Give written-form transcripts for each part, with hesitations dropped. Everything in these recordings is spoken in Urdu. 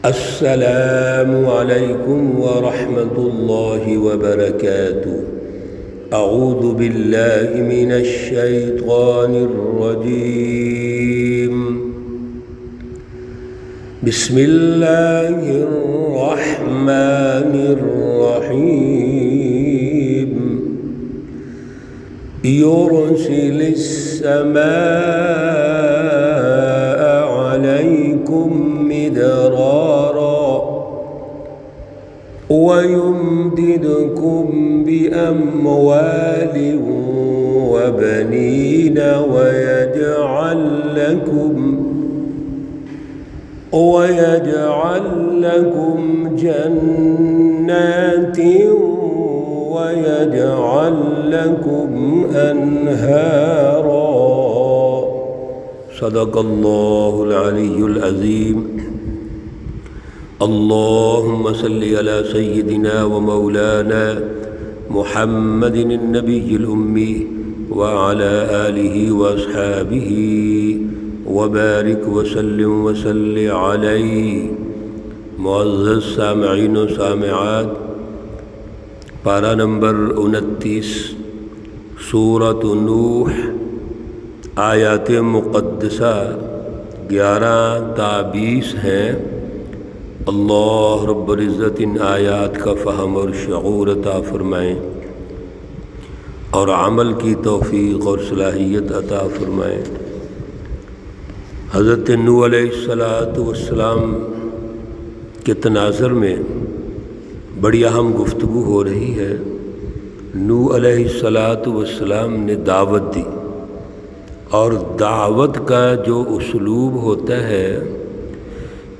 السلام علیکم ورحمۃ اللہ وبرکاتہ۔ اعوذ باللہ من الشیطان الرجیم۔ بسم اللہ الرحمن الرحیم۔ یرسل السماء علیکم مدرارا وَيُمْدِدْكُمْ بِأَمْوَالٍ وَبَنِينَ وَيَجْعَلْ لَكُمْ جَنَّاتٍ وَيَجْعَلْ لَكُمْ أَنْهَارًا۔ صدق اللہ العلی العظیم۔ اللہم صلی علی سیدنا و مولانا محمد النبی الامی وعلی آلہ واصحابہ وبارک وسلم وصلی علیہ۔ معزز سامعین و سامعات، پارہ نمبر 29 سورۃ نوح، آیات مقدسہ 11 تا 20 ہیں۔ اللہ رب العزت ان آیات کا فہم اور شعور عطا فرمائیں اور عمل کی توفیق اور صلاحیت عطا فرمائیں۔ حضرت نوح علیہ السلام کے تناظر میں بڑی اہم گفتگو ہو رہی ہے۔ نوح علیہ السلام نے دعوت دی، اور دعوت کا جو اسلوب ہوتا ہے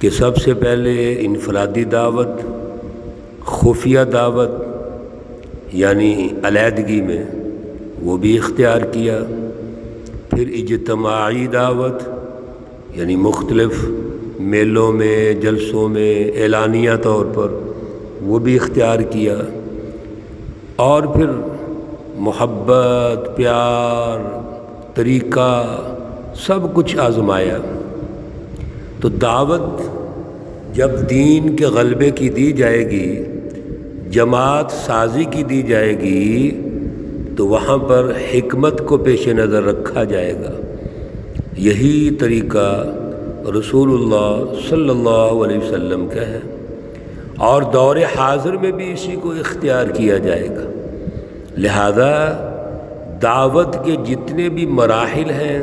کہ سب سے پہلے انفرادی دعوت، خفیہ دعوت یعنی علیحدگی میں وہ بھی اختیار کیا، پھر اجتماعی دعوت یعنی مختلف میلوں میں، جلسوں میں، اعلانیہ طور پر وہ بھی اختیار کیا، اور پھر محبت، پیار، طریقہ سب کچھ آزمایا۔ تو دعوت جب دین کے غلبے کی دی جائے گی، جماعت سازی کی دی جائے گی، تو وہاں پر حکمت کو پیش نظر رکھا جائے گا۔ یہی طریقہ رسول اللہ صلی اللہ علیہ وسلم کا ہے، اور دور حاضر میں بھی اسی کو اختیار کیا جائے گا۔ لہذا دعوت کے جتنے بھی مراحل ہیں،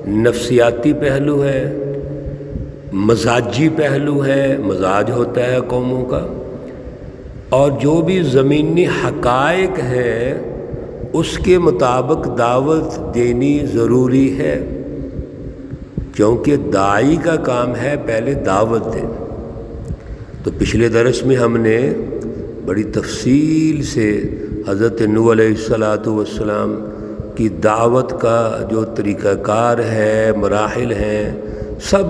نفسیاتی پہلو ہے، مزاجی پہلو ہے، مزاج ہوتا ہے قوموں کا، اور جو بھی زمینی حقائق ہیں اس کے مطابق دعوت دینی ضروری ہے، کیونکہ داعی کا کام ہے پہلے دعوت دے۔ تو پچھلے درس میں ہم نے بڑی تفصیل سے حضرت نوح علیہ السلام کی دعوت کا جو طریقہ کار ہے، مراحل ہیں، سب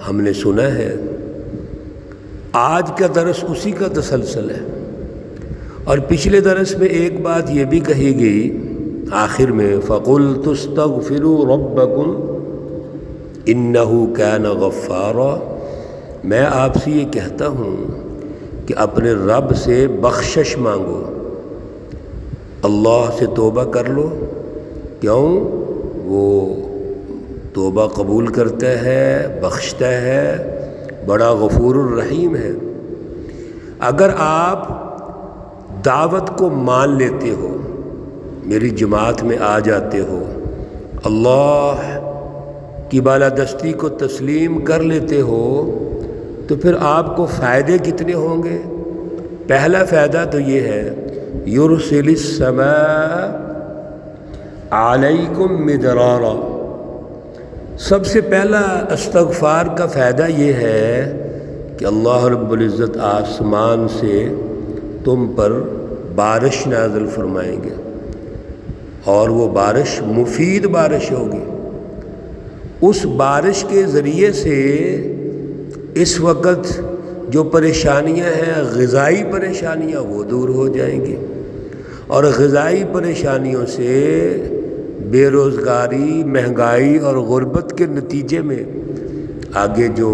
ہم نے سنا ہے۔ آج کا درس اسی کا تسلسل ہے، اور پچھلے درس میں ایک بات یہ بھی کہی گئی آخر میں، فَقُلْتُ اسْتَغْفِرُوا رَبَّكُمْ إِنَّهُ كَانَ غَفَّارًا۔ میں آپ سے یہ کہتا ہوں کہ اپنے رب سے بخشش مانگو، اللہ سے توبہ کر لو، کیوں؟ وہ توبہ قبول کرتا ہے، بخشتا ہے، بڑا غفور الرحیم ہے۔ اگر آپ دعوت کو مان لیتے ہو، میری جماعت میں آ جاتے ہو، اللہ کی بالادستی کو تسلیم کر لیتے ہو، تو پھر آپ کو فائدے کتنے ہوں گے؟ پہلا فائدہ تو یہ ہے، یرسل السماء علیکم مدرارا۔ سب سے پہلا استغفار کا فائدہ یہ ہے کہ اللہ رب العزت آسمان سے تم پر بارش نازل فرمائیں گے، اور وہ بارش مفید بارش ہوگی۔ اس بارش کے ذریعے سے اس وقت جو پریشانیاں ہیں، غذائی پریشانیاں، وہ دور ہو جائیں گی، اور غذائی پریشانیوں سے بے روزگاری، مہنگائی اور غربت کے نتیجے میں آگے جو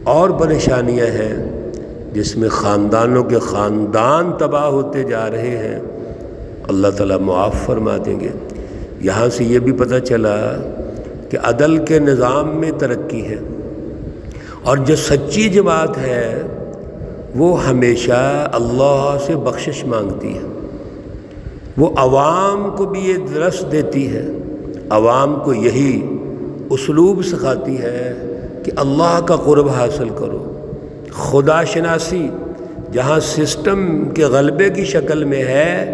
اور پریشانیاں ہیں جس میں خاندانوں کے خاندان تباہ ہوتے جا رہے ہیں، اللہ تعالیٰ معاف فرما دیں گے۔ یہاں سے یہ بھی پتہ چلا کہ عدل کے نظام میں ترقی ہے، اور جو سچی جماعت ہے وہ ہمیشہ اللہ سے بخشش مانگتی ہے، وہ عوام کو بھی یہ درس دیتی ہے، عوام کو یہی اسلوب سکھاتی ہے کہ اللہ کا قرب حاصل کرو۔ خدا شناسی جہاں سسٹم کے غلبے کی شکل میں ہے،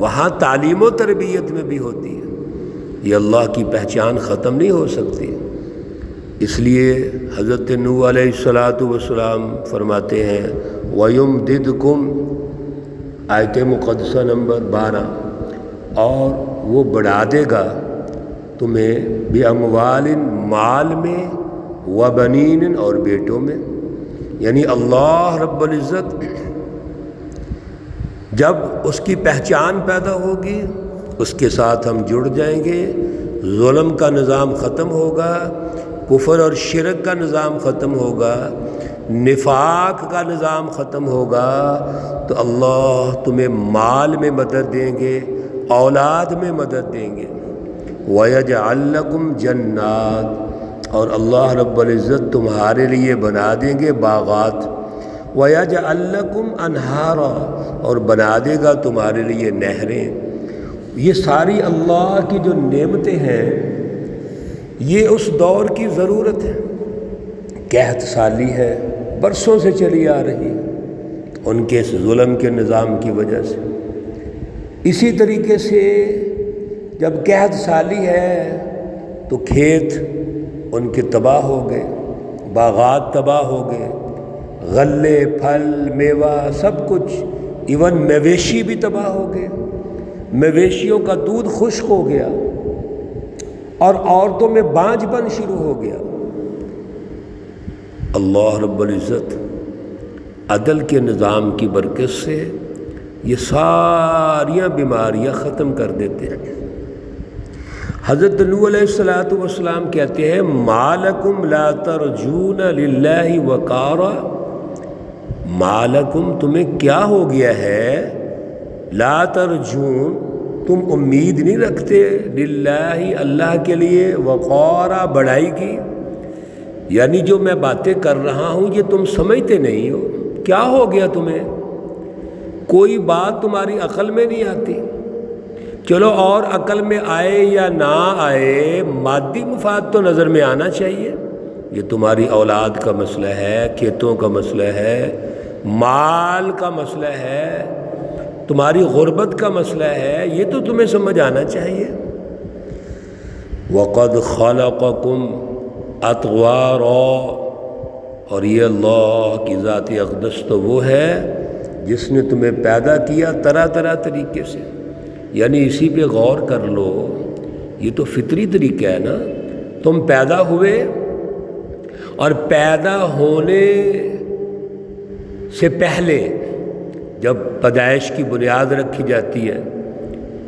وہاں تعلیم و تربیت میں بھی ہوتی ہے۔ یہ اللہ کی پہچان ختم نہیں ہو سکتی۔ اس لیے حضرت نوح علیہ السلام فرماتے ہیں وَيُمْدِدْكُمْ، آیت مقدسہ نمبر 12، اور وہ بڑھا دے گا تمہیں بِأَمْوَالٍ، مال میں، وَبَنِينٍ، اور بیٹوں میں۔ یعنی اللہ رب العزت جب اس کی پہچان پیدا ہوگی اس کے ساتھ ہم جڑ جائیں گے، ظلم کا نظام ختم ہوگا، کفر اور شرک کا نظام ختم ہوگا، نفاق کا نظام ختم ہوگا، تو اللہ تمہیں مال میں مدد دیں گے، اولاد میں مدد دیں گے۔ وَيَجْعَلْ لَكُمْ جَنَّاتٍ، اور اللہ رب العزت تمہارے لیے بنا دیں گے باغات۔ وَيَجْعَلْ لَكُمْ أَنْهَارًا، اور بنا دے گا تمہارے لیے نہریں۔ یہ ساری اللہ کی جو نعمتیں ہیں یہ اس دور کی ضرورت ہے، قحط سالی ہے، برسوں سے چلی آ رہی ہے ان کے اس ظلم کے نظام کی وجہ سے۔ اسی طریقے سے جب قحط سالی ہے تو کھیت ان کے تباہ ہو گئے، باغات تباہ ہو گئے، غلے، پھل، میوہ، سب کچھ، ایون مویشی بھی تباہ ہو گئے، مویشیوں کا دودھ خشک ہو گیا، اور عورتوں میں بانجھ پن شروع ہو گیا۔ اللہ رب العزت عدل کے نظام کی برکت سے یہ ساریاں بیماریاں ختم کر دیتے ہیں۔ حضرت نوح علیہ السلام کہتے ہیں ما لکم لا ترجون للہ وقارا، ما لکم، تمہیں کیا ہو گیا ہے، لا ترجون، تم امید نہیں رکھتے، للہ، اللہ کے لیے، وقارا، بڑائی کی، یعنی جو میں باتیں کر رہا ہوں یہ تم سمجھتے نہیں ہو۔ کیا ہو گیا تمہیں؟ کوئی بات تمہاری عقل میں نہیں آتی؟ چلو اور عقل میں آئے یا نہ آئے، مادی مفاد تو نظر میں آنا چاہیے۔ یہ تمہاری اولاد کا مسئلہ ہے، کھیتوں کا مسئلہ ہے، مال کا مسئلہ ہے، تمہاری غربت کا مسئلہ ہے، یہ تو تمہیں سمجھ آنا چاہیے۔ وَقَدْ خَلَقَكُمْ أَطْوَارًا، اور یہ اللہ کی ذات اقدس تو وہ ہے جس نے تمہیں پیدا کیا طرح طرح طریقے سے۔ یعنی اسی پہ غور کر لو، یہ تو فطری طریقہ ہے نا، تم پیدا ہوئے اور پیدا ہونے سے پہلے جب پیدائش کی بنیاد رکھی جاتی ہے،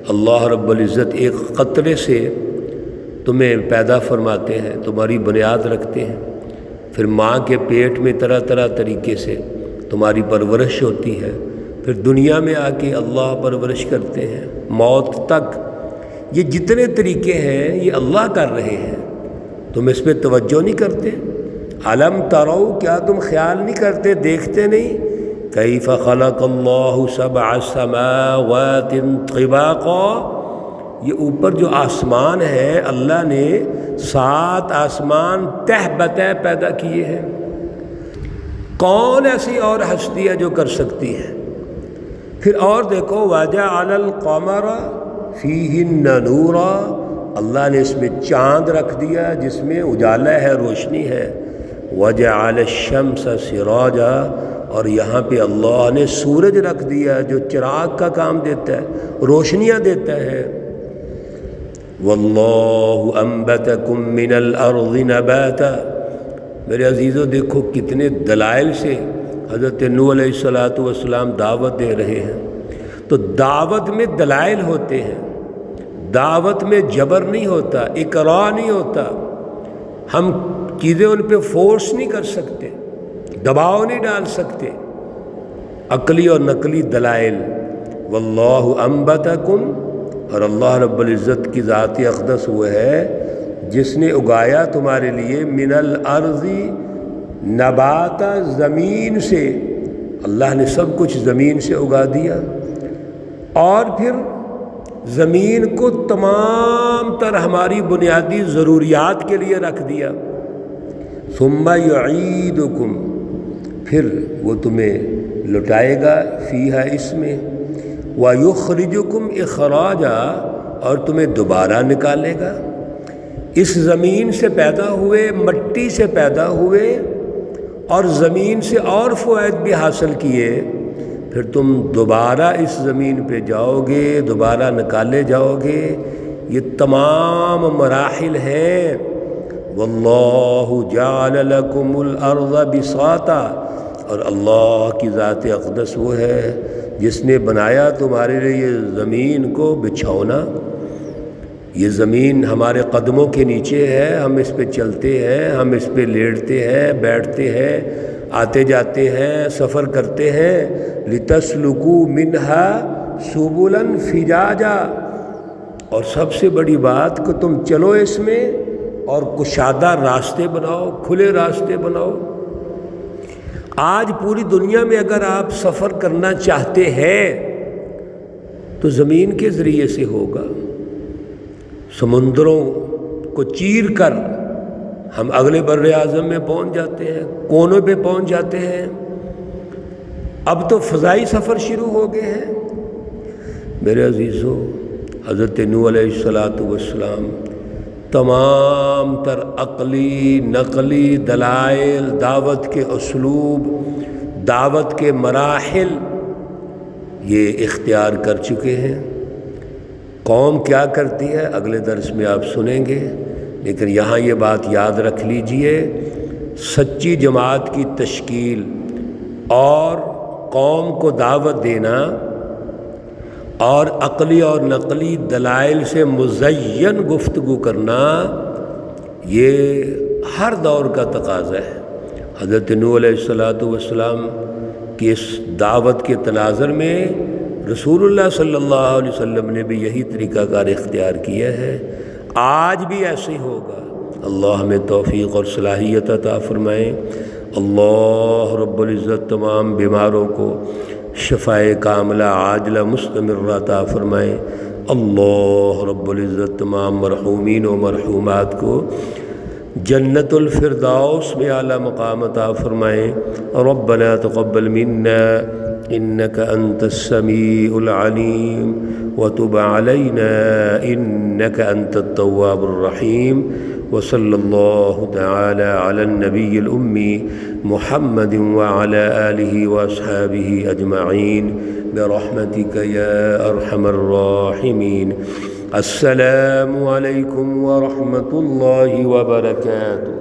اللہ رب العزت ایک قطرے سے تمہیں پیدا فرماتے ہیں، تمہاری بنیاد رکھتے ہیں، پھر ماں کے پیٹ میں طرح طرح طریقے سے تمہاری پرورش ہوتی ہے، پھر دنیا میں آ کے اللہ پرورش کرتے ہیں، موت تک۔ یہ جتنے طریقے ہیں یہ اللہ کر رہے ہیں، تم اس پہ توجہ نہیں کرتے؟ علم ترو، کیا تم خیال نہیں کرتے، دیکھتے نہیں؟ کیف خلق اللہ سبع سماوات طباقا، یہ اوپر جو آسمان ہے اللہ نے 7 آسمان تہ بتہ پیدا کیے ہیں۔ کون ایسی اور ہستی ہے جو کر سکتی ہے؟ پھر اور دیکھو وَجَعَلَ الْقَمَرَ فِيهِنَّ نُورًا، اللہ نے اس میں چاند رکھ دیا جس میں اجالا ہے، روشنی ہے۔ وَجَعَلَ الشَّمْسَ سِرَاجًا، اور یہاں پہ اللہ نے سورج رکھ دیا جو چراغ کا کام دیتا ہے، روشنیاں دیتا ہے۔ وَاللَّهُ أَنبَتَكُم مِّنَ الْأَرْضِ نَبَاتًا، میرے عزیزو دیکھو کتنے دلائل سے حضرت نوح علیہ السلام دعوت دے رہے ہیں۔ تو دعوت میں دلائل ہوتے ہیں، دعوت میں جبر نہیں ہوتا، اکراہ نہیں ہوتا، ہم چیزیں ان پہ فورس نہیں کر سکتے۔ دباؤ نہیں ڈال سکتے عقلی اور نقلی دلائل۔ واللہ انبتکم، اور اللہ رب العزت کی ذات اقدس وہ ہے جس نے اگایا تمہارے لیے من الارض نباتا، زمین سے، اللہ نے سب کچھ زمین سے اگا دیا، اور پھر زمین کو تمام تر ہماری بنیادی ضروریات کے لیے رکھ دیا۔ ثم یعیدکم، پھر وہ تمہیں لٹائے گا فیہا، اس میں، وَيُخْرِجُكُمْ إِخْرَاجًا، اور تمہیں دوبارہ نکالے گا۔ اس زمین سے پیدا ہوئے، مٹی سے پیدا ہوئے، اور زمین سے اور فوائد بھی حاصل کیے، پھر تم دوبارہ اس زمین پہ جاؤ گے، دوبارہ نکالے جاؤ گے۔ یہ تمام مراحل ہیں۔ وَاللَّهُ جَعَلَ لَكُمُ الْأَرْضَ بِسَاطًا، اور اللہ کی ذات اقدس وہ ہے جس نے بنایا تمہارے لیے یہ زمین کو بچھونا۔ یہ زمین ہمارے قدموں کے نیچے ہے، ہم اس پہ چلتے ہیں، ہم اس پہ لیٹتے ہیں، بیٹھتے ہیں، آتے جاتے ہیں، سفر کرتے ہیں۔ لِتَسْلُكُوا مِنْهَا سُبُلًا فِجَاجًا، اور سب سے بڑی بات کہ تم چلو اس میں اور کشادہ راستے بناؤ، کھلے راستے بناؤ۔ آج پوری دنیا میں اگر آپ سفر کرنا چاہتے ہیں تو زمین کے ذریعے سے ہوگا۔ سمندروں کو چیر کر ہم اگلے بر اعظم میں پہنچ جاتے ہیں، کونوں پہ پہنچ جاتے ہیں۔ اب تو فضائی سفر شروع ہو گئے ہیں۔ میرے عزیزو، حضرت نوح علیہ السلام تمام تر عقلی نقلی دلائل، دعوت کے اسلوب، دعوت کے مراحل یہ اختیار کر چکے ہیں۔ قوم کیا کرتی ہے اگلے درس میں آپ سنیں گے، لیکن یہاں یہ بات یاد رکھ لیجئے، سچی جماعت کی تشکیل اور قوم کو دعوت دینا اور عقلی اور نقلی دلائل سے مزین گفتگو کرنا، یہ ہر دور کا تقاضا ہے۔ حضرت نوح علیہ السلام کی اس دعوت کے تناظر میں رسول اللہ صلی اللہ علیہ وسلم نے بھی یہی طریقہ کار اختیار کیا ہے۔ آج بھی ایسے ہی ہوگا۔ اللہ ہمیں توفیق اور صلاحیت عطا فرمائے۔ اللہ رب العزت تمام بیماروں کو شفائے کاملہ عاجلہ مستمرہ عطا فرمائے۔ اللہ رب العزت تمام مرحومین و مرحومات کو جنت الفردوس میں اعلیٰ مقام عطا فرمائے۔ ربنا تقبل منا انك انت السميع العليم وتب علينا انك انت التواب الرحيم، وصلى الله تعالى على النبي الأمي محمد وعلى آله وأصحابه أجمعين برحمتك يا أرحم الراحمين۔ السلام عليكم ورحمة الله وبركاته۔